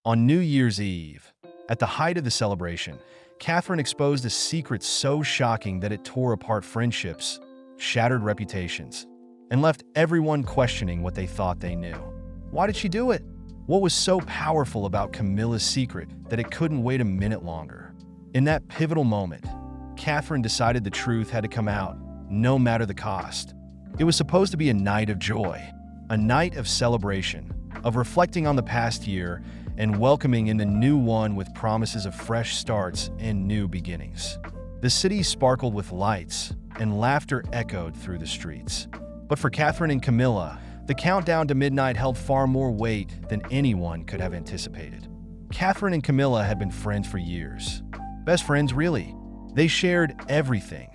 On New Year's Eve, at the height of the celebration, Catherine exposed a secret so shocking that it tore apart friendships, shattered reputations, and left everyone questioning what they thought they knew. Why did she do it? What was so powerful about Camilla's secret that it couldn't wait a minute longer? In that pivotal moment, Catherine decided the truth had to come out, no matter the cost. It was supposed to be a night of joy, a night of celebration, of reflecting on the past year and welcoming in the new one with promises of fresh starts and new beginnings. The city sparkled with lights, and laughter echoed through the streets. But for Catherine and Camilla, the countdown to midnight held far more weight than anyone could have anticipated. Catherine and Camilla had been friends for years. Best friends, really. They shared everything.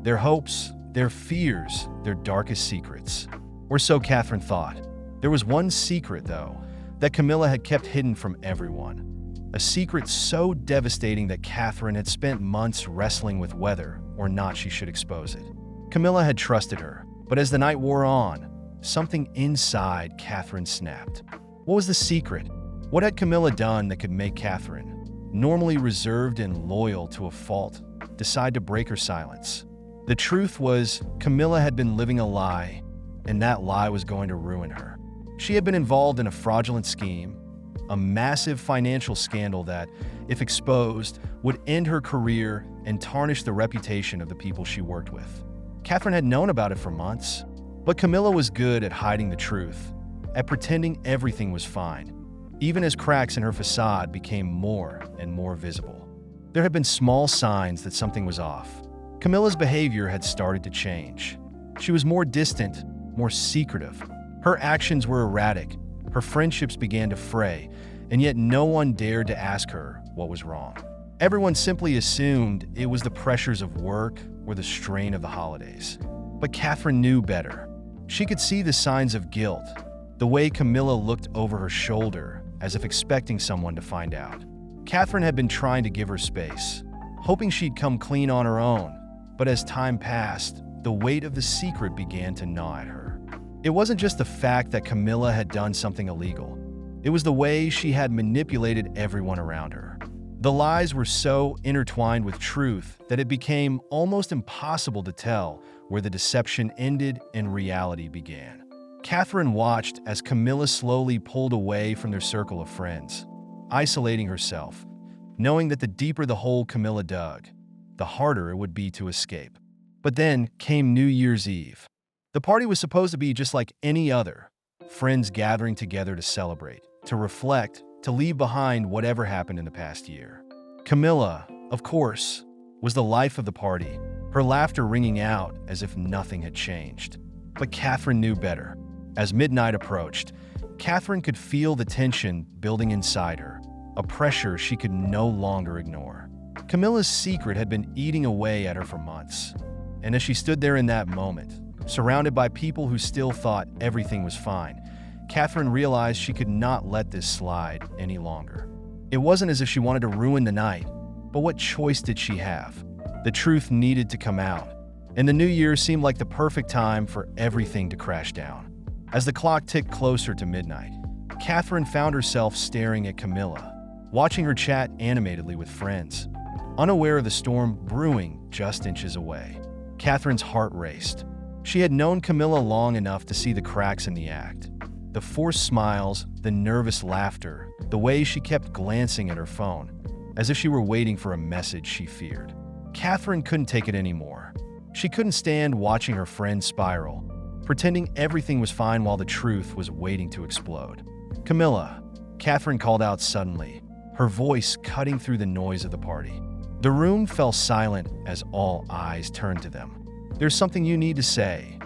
Their hopes, their fears, their darkest secrets. Or so Catherine thought. There was one secret, though, that Camilla had kept hidden from everyone. A secret so devastating that Catherine had spent months wrestling with whether or not she should expose it. Camilla had trusted her, but as the night wore on, something inside Catherine snapped. What was the secret? What had Camilla done that could make Catherine, normally reserved and loyal to a fault, decide to break her silence? The truth was, Camilla had been living a lie, and that lie was going to ruin her. She had been involved in a fraudulent scheme, a massive financial scandal that, if exposed, would end her career and tarnish the reputation of the people she worked with. Catherine had known about it for months, but Camilla was good at hiding the truth, at pretending everything was fine, even as cracks in her facade became more and more visible. There had been small signs that something was off. Camilla's behavior had started to change. She was more distant, more secretive. Her actions were erratic, her friendships began to fray, and yet no one dared to ask her what was wrong. Everyone simply assumed it was the pressures of work or the strain of the holidays. But Catherine knew better. She could see the signs of guilt, the way Camilla looked over her shoulder as if expecting someone to find out. Catherine had been trying to give her space, hoping she'd come clean on her own, but as time passed, the weight of the secret began to gnaw at her. It wasn't just the fact that Camilla had done something illegal. It was the way she had manipulated everyone around her. The lies were so intertwined with truth that it became almost impossible to tell where the deception ended and reality began. Catherine watched as Camilla slowly pulled away from their circle of friends, isolating herself, knowing that the deeper the hole Camilla dug, the harder it would be to escape. But then came New Year's Eve. The party was supposed to be just like any other, friends gathering together to celebrate, to reflect, to leave behind whatever happened in the past year. Camilla, of course, was the life of the party, her laughter ringing out as if nothing had changed. But Catherine knew better. As midnight approached, Catherine could feel the tension building inside her, a pressure she could no longer ignore. Camilla's secret had been eating away at her for months, and as she stood there in that moment, surrounded by people who still thought everything was fine, Catherine realized she could not let this slide any longer. It wasn't as if she wanted to ruin the night, but what choice did she have? The truth needed to come out, and the new year seemed like the perfect time for everything to crash down. As the clock ticked closer to midnight, Catherine found herself staring at Camilla, watching her chat animatedly with friends, unaware of the storm brewing just inches away. Catherine's heart raced. She had known Camilla long enough to see the cracks in the act. The forced smiles, the nervous laughter, the way she kept glancing at her phone, as if she were waiting for a message she feared. Catherine couldn't take it anymore. She couldn't stand watching her friend spiral, pretending everything was fine while the truth was waiting to explode. "Camilla," Catherine called out suddenly, her voice cutting through the noise of the party. The room fell silent as all eyes turned to them. "There's something you need to say."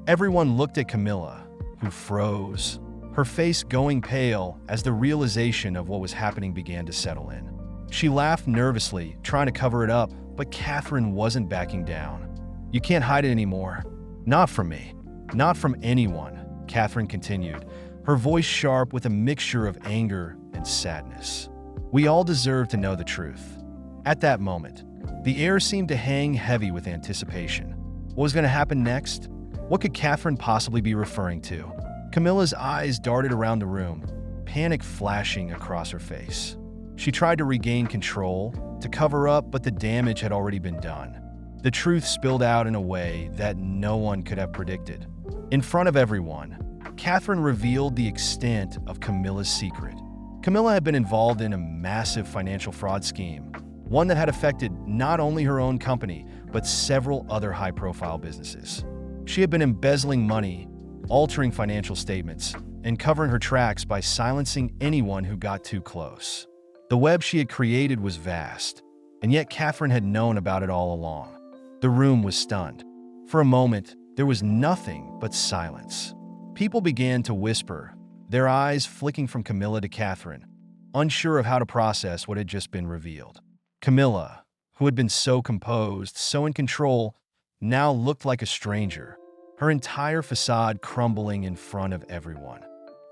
Everyone looked at Camilla, who froze, her face going pale as the realization of what was happening began to settle in. She laughed nervously, trying to cover it up, but Catherine wasn't backing down. "You can't hide it anymore. Not from me. Not from anyone," Catherine continued, her voice sharp with a mixture of anger and sadness. "We all deserve to know the truth." At that moment, the air seemed to hang heavy with anticipation. What was going to happen next? What could Catherine possibly be referring to? Camilla's eyes darted around the room, panic flashing across her face. She tried to regain control, to cover up, but the damage had already been done. The truth spilled out in a way that no one could have predicted. In front of everyone, Catherine revealed the extent of Camilla's secret. Camilla had been involved in a massive financial fraud scheme, one that had affected not only her own company, but several other high-profile businesses. She had been embezzling money, altering financial statements, and covering her tracks by silencing anyone who got too close. The web she had created was vast, and yet Catherine had known about it all along. The room was stunned. For a moment, there was nothing but silence. People began to whisper, their eyes flicking from Camilla to Catherine, unsure of how to process what had just been revealed. Camilla, who had been so composed, so in control, now looked like a stranger, her entire facade crumbling in front of everyone.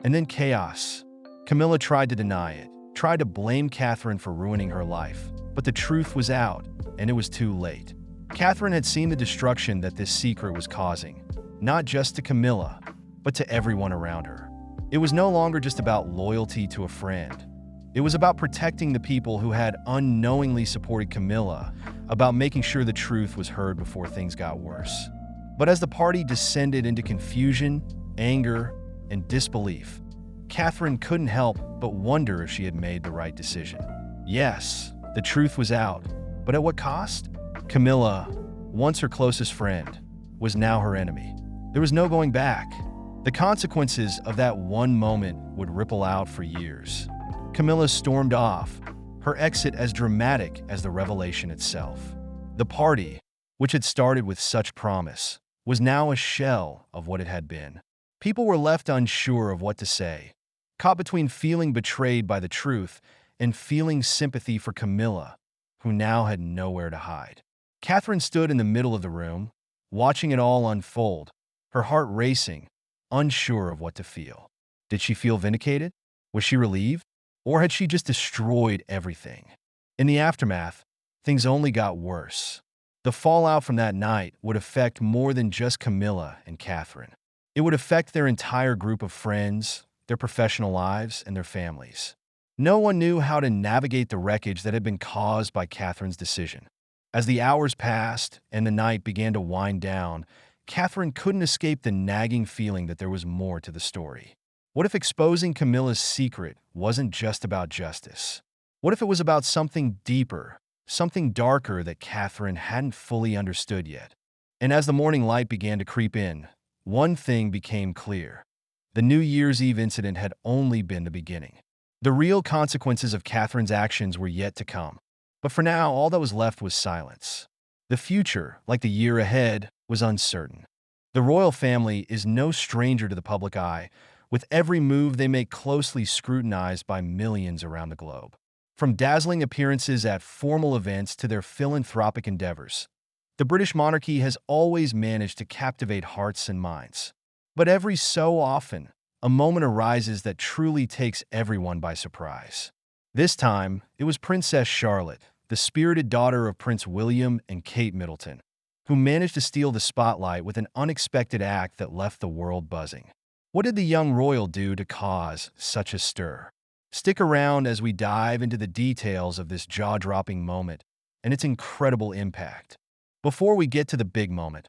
And then chaos. Camilla tried to deny it, tried to blame Catherine for ruining her life, but the truth was out, and it was too late. Catherine had seen the destruction that this secret was causing, not just to Camilla, but to everyone around her. It was no longer just about loyalty to a friend. It was about protecting the people who had unknowingly supported Camilla, about making sure the truth was heard before things got worse. But as the party descended into confusion, anger, and disbelief, Catherine couldn't help but wonder if she had made the right decision. Yes, the truth was out, but at what cost? Camilla, once her closest friend, was now her enemy. There was no going back. The consequences of that one moment would ripple out for years. Camilla stormed off, her exit as dramatic as the revelation itself. The party, which had started with such promise, was now a shell of what it had been. People were left unsure of what to say, caught between feeling betrayed by the truth and feeling sympathy for Camilla, who now had nowhere to hide. Catherine stood in the middle of the room, watching it all unfold, her heart racing, unsure of what to feel. Did she feel vindicated? Was she relieved? Or had she just destroyed everything? In the aftermath, things only got worse. The fallout from that night would affect more than just Camilla and Catherine. It would affect their entire group of friends, their professional lives, and their families. No one knew how to navigate the wreckage that had been caused by Catherine's decision. As the hours passed and the night began to wind down, Catherine couldn't escape the nagging feeling that there was more to the story. What if exposing Camilla's secret wasn't just about justice? What if it was about something deeper, something darker that Catherine hadn't fully understood yet? And as the morning light began to creep in, one thing became clear. The New Year's Eve incident had only been the beginning. The real consequences of Catherine's actions were yet to come. But for now, all that was left was silence. The future, like the year ahead, was uncertain. The royal family is no stranger to the public eye, with every move they make closely scrutinized by millions around the globe. From dazzling appearances at formal events to their philanthropic endeavors, the British monarchy has always managed to captivate hearts and minds. But every so often, a moment arises that truly takes everyone by surprise. This time, it was Princess Charlotte, the spirited daughter of Prince William and Kate Middleton, who managed to steal the spotlight with an unexpected act that left the world buzzing. What did the young royal do to cause such a stir? Stick around as we dive into the details of this jaw-dropping moment and its incredible impact. Before we get to the big moment,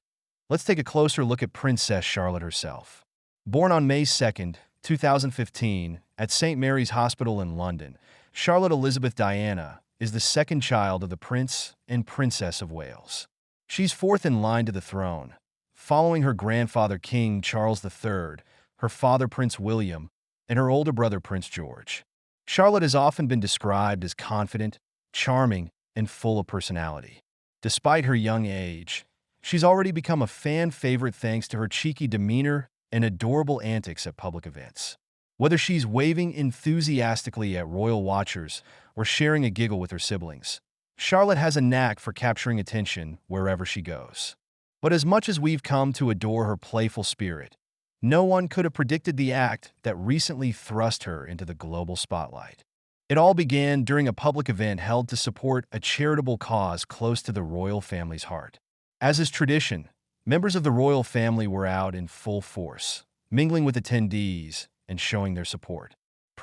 let's take a closer look at Princess Charlotte herself. Born on May 2nd, 2015, at St. Mary's Hospital in London, Charlotte Elizabeth Diana is the second child of the Prince and Princess of Wales. She's fourth in line to the throne, following her grandfather King Charles III, her father Prince William, and her older brother Prince George. Charlotte has often been described as confident, charming, and full of personality. Despite her young age, she's already become a fan favorite thanks to her cheeky demeanor and adorable antics at public events. Whether she's waving enthusiastically at royal watchers or sharing a giggle with her siblings, Charlotte has a knack for capturing attention wherever she goes. But as much as we've come to adore her playful spirit, no one could have predicted the act that recently thrust her into the global spotlight. It all began during a public event held to support a charitable cause close to the royal family's heart. As is tradition, members of the royal family were out in full force, mingling with attendees and showing their support.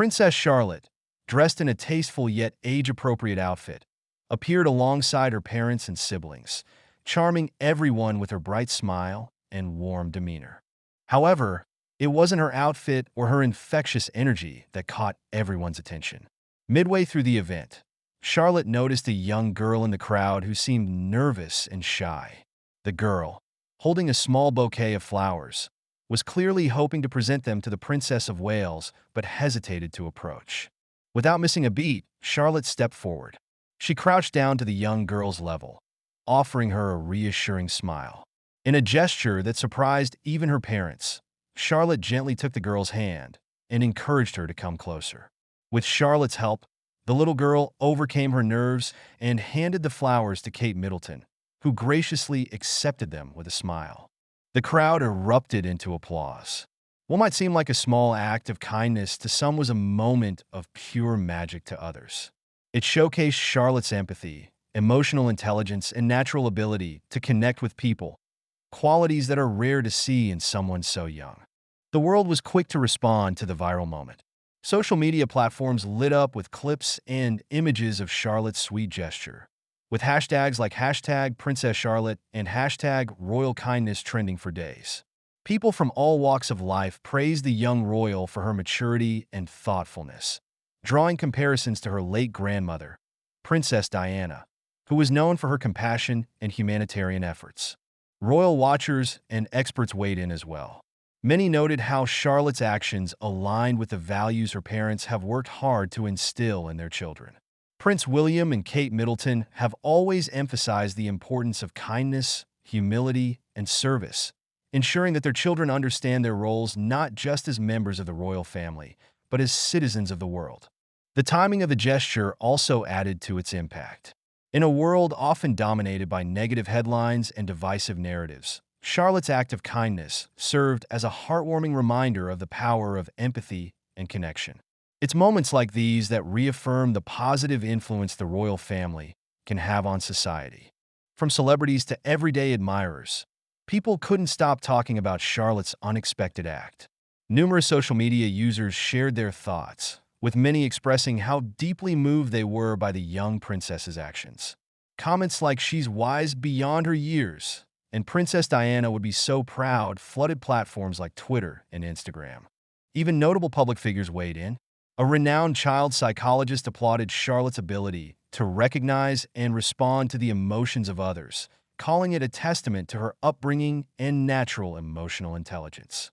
Princess Charlotte, dressed in a tasteful yet age-appropriate outfit, appeared alongside her parents and siblings, charming everyone with her bright smile and warm demeanor. However, it wasn't her outfit or her infectious energy that caught everyone's attention. Midway through the event, Charlotte noticed a young girl in the crowd who seemed nervous and shy. The girl, holding a small bouquet of flowers, was clearly hoping to present them to the Princess of Wales but hesitated to approach. Without missing a beat, Charlotte stepped forward. She crouched down to the young girl's level, offering her a reassuring smile. In a gesture that surprised even her parents, Charlotte gently took the girl's hand and encouraged her to come closer. With Charlotte's help, the little girl overcame her nerves and handed the flowers to Kate Middleton, who graciously accepted them with a smile. The crowd erupted into applause. What might seem like a small act of kindness to some was a moment of pure magic to others. It showcased Charlotte's empathy, emotional intelligence, and natural ability to connect with people, qualities that are rare to see in someone so young. The world was quick to respond to the viral moment. Social media platforms lit up with clips and images of Charlotte's sweet gesture, with hashtags like hashtag Princess Charlotte and hashtag Royal Kindness trending for days. People from all walks of life praised the young royal for her maturity and thoughtfulness, drawing comparisons to her late grandmother, Princess Diana, who was known for her compassion and humanitarian efforts. Royal watchers and experts weighed in as well. Many noted how Charlotte's actions aligned with the values her parents have worked hard to instill in their children. Prince William and Kate Middleton have always emphasized the importance of kindness, humility, and service, ensuring that their children understand their roles not just as members of the royal family, but as citizens of the world. The timing of the gesture also added to its impact. In a world often dominated by negative headlines and divisive narratives, Charlotte's act of kindness served as a heartwarming reminder of the power of empathy and connection. It's moments like these that reaffirm the positive influence the royal family can have on society. From celebrities to everyday admirers, people couldn't stop talking about Charlotte's unexpected act. Numerous social media users shared their thoughts, with many expressing how deeply moved they were by the young princess's actions. Comments like "she's wise beyond her years" and "Princess Diana would be so proud" flooded platforms like Twitter and Instagram. Even notable public figures weighed in. A renowned child psychologist applauded Charlotte's ability to recognize and respond to the emotions of others, calling it a testament to her upbringing and natural emotional intelligence.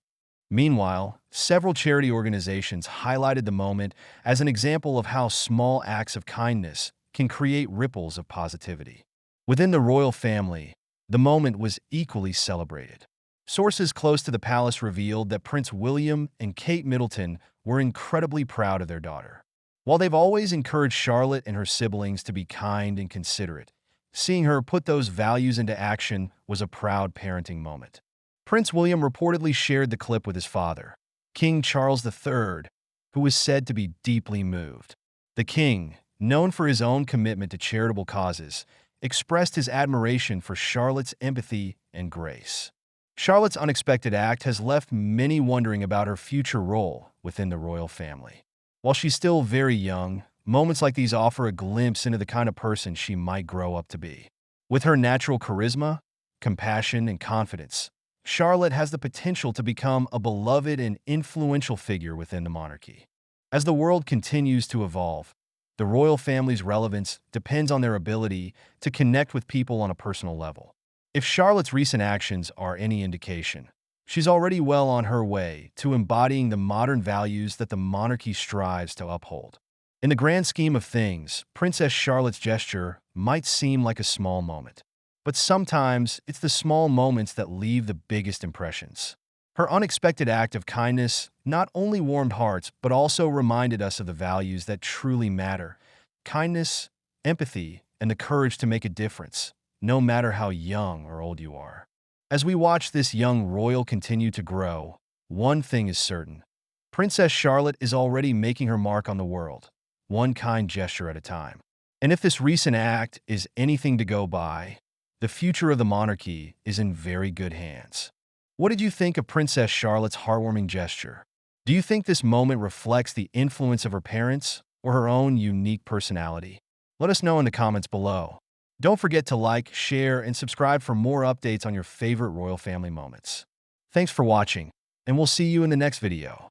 Meanwhile, several charity organizations highlighted the moment as an example of how small acts of kindness can create ripples of positivity. Within the royal family, the moment was equally celebrated. Sources close to the palace revealed that Prince William and Kate Middleton were incredibly proud of their daughter. While they've always encouraged Charlotte and her siblings to be kind and considerate, seeing her put those values into action was a proud parenting moment. Prince William reportedly shared the clip with his father, King Charles III, who was said to be deeply moved. The king, known for his own commitment to charitable causes, expressed his admiration for Charlotte's empathy and grace. Charlotte's unexpected act has left many wondering about her future role within the royal family. While she's still very young, moments like these offer a glimpse into the kind of person she might grow up to be. With her natural charisma, compassion, and confidence, Charlotte has the potential to become a beloved and influential figure within the monarchy. As the world continues to evolve, the royal family's relevance depends on their ability to connect with people on a personal level. If Charlotte's recent actions are any indication, she's already well on her way to embodying the modern values that the monarchy strives to uphold. In the grand scheme of things, Princess Charlotte's gesture might seem like a small moment, but sometimes it's the small moments that leave the biggest impressions. Her unexpected act of kindness not only warmed hearts, but also reminded us of the values that truly matter: kindness, empathy, and the courage to make a difference, no matter how young or old you are. As we watch this young royal continue to grow, one thing is certain: Princess Charlotte is already making her mark on the world, one kind gesture at a time. And if this recent act is anything to go by, the future of the monarchy is in very good hands. What did you think of Princess Charlotte's heartwarming gesture? Do you think this moment reflects the influence of her parents or her own unique personality? Let us know in the comments below. Don't forget to like, share, and subscribe for more updates on your favorite royal family moments. Thanks for watching, and we'll see you in the next video.